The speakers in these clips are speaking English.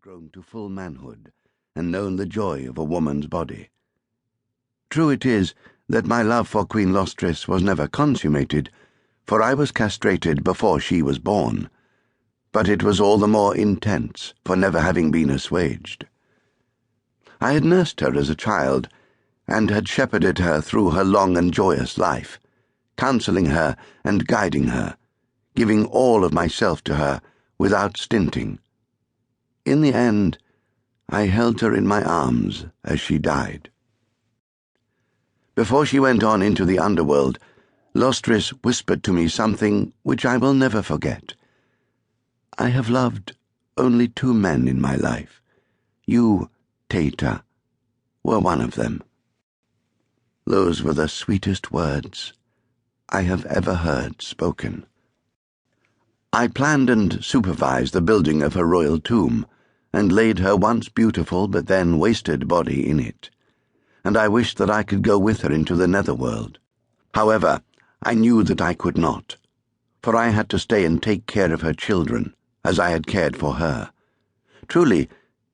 grown to full manhood and known the joy of a woman's body. True it is that my love for Queen Lostris was never consummated, for I was castrated before she was born, but it was all the more intense for never having been assuaged. I had nursed her as a child, and had shepherded her through her long and joyous life, counselling her and guiding her, giving all of myself to her without stinting. In the end, I held her in my arms as she died. Before she went on into the underworld, Lostris whispered to me something which I will never forget. I have loved only 2 men in my life. You, Taita, were one of them. Those were the sweetest words I have ever heard spoken. I planned and supervised the building of her royal tomb, and laid her once beautiful but then wasted body in it, and I wished that I could go with her into the netherworld. However, I knew that I could not, for I had to stay and take care of her children, as I had cared for her. Truly,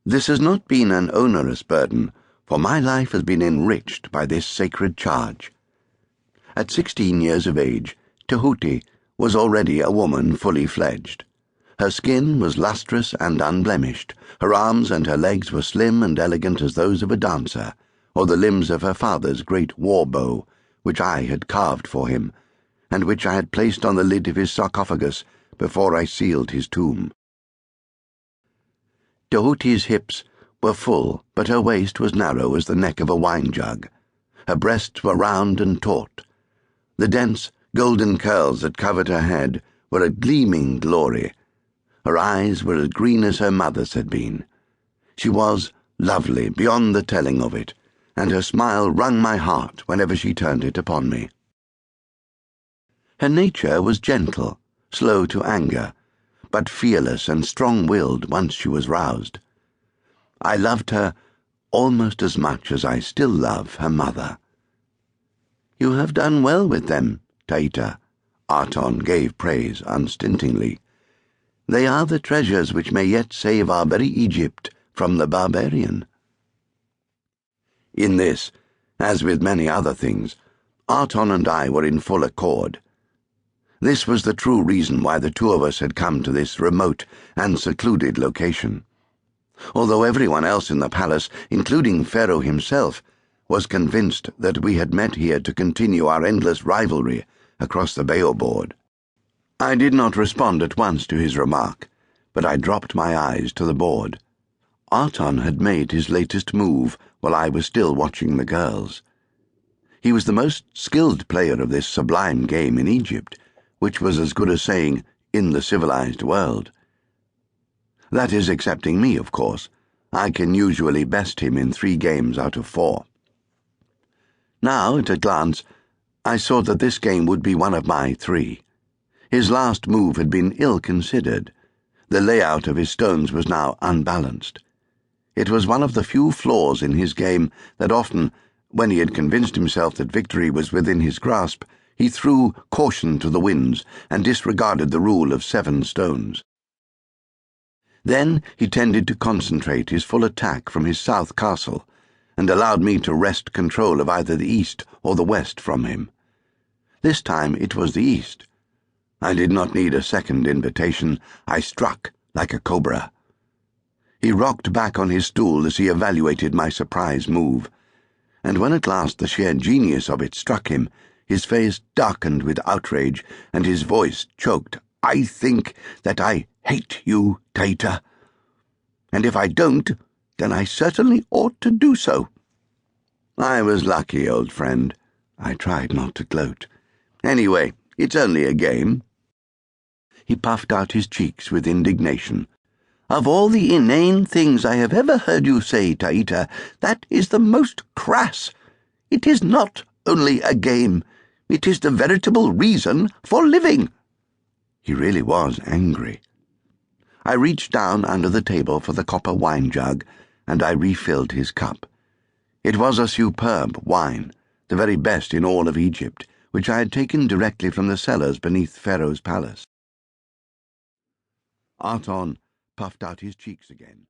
this has not been an onerous burden, for my life has been enriched by this sacred charge. At 16 years of age, Tahuti was already a woman fully fledged. Her skin was lustrous and unblemished, her arms and her legs were slim and elegant as those of a dancer, or the limbs of her father's great war bow, which I had carved for him, and which I had placed on the lid of his sarcophagus before I sealed his tomb. Tahuti's hips were full, but her waist was narrow as the neck of a wine jug. Her breasts were round and taut. The dense, golden curls that covered her head were a gleaming glory. Her eyes were as green as her mother's had been. She was lovely beyond the telling of it, and her smile wrung my heart whenever she turned it upon me. Her nature was gentle, slow to anger, but fearless and strong-willed once she was roused. I loved her almost as much as I still love her mother. "You have done well with them, Taita," Arton gave praise unstintingly. "They are the treasures which may yet save our very Egypt from the barbarian." In this, as with many other things, Arton and I were in full accord. This was the true reason why the 2 of us had come to this remote and secluded location. Although everyone else in the palace, including Pharaoh himself, was convinced that we had met here to continue our endless rivalry across the baobord. I did not respond at once to his remark, but I dropped my eyes to the board. Arton had made his latest move while I was still watching the girls. He was the most skilled player of this sublime game in Egypt, which was as good as saying, in the civilized world. That is, excepting me, of course. I can usually best him in 3 games out of 4. Now, at a glance, I saw that this game would be one of my 3. His last move had been ill-considered. The layout of his stones was now unbalanced. It was one of the few flaws in his game that often, when he had convinced himself that victory was within his grasp, he threw caution to the winds and disregarded the rule of 7 stones. Then he tended to concentrate his full attack from his south castle, and allowed me to wrest control of either the east or the west from him. This time it was the east. I did not need a second invitation. I struck like a cobra. He rocked back on his stool as he evaluated my surprise move, and when at last the sheer genius of it struck him, his face darkened with outrage and his voice choked. "I think that I hate you, Taita. And if I don't, then I certainly ought to do so." "I was lucky, old friend." I tried not to gloat. "Anyway, it's only a game." He puffed out his cheeks with indignation. "Of all the inane things I have ever heard you say, Taita, that is the most crass. It is not only a game. It is the veritable reason for living." He really was angry. I reached down under the table for the copper wine jug, and I refilled his cup. It was a superb wine, the very best in all of Egypt, which I had taken directly from the cellars beneath Pharaoh's palace. Arton puffed out his cheeks again.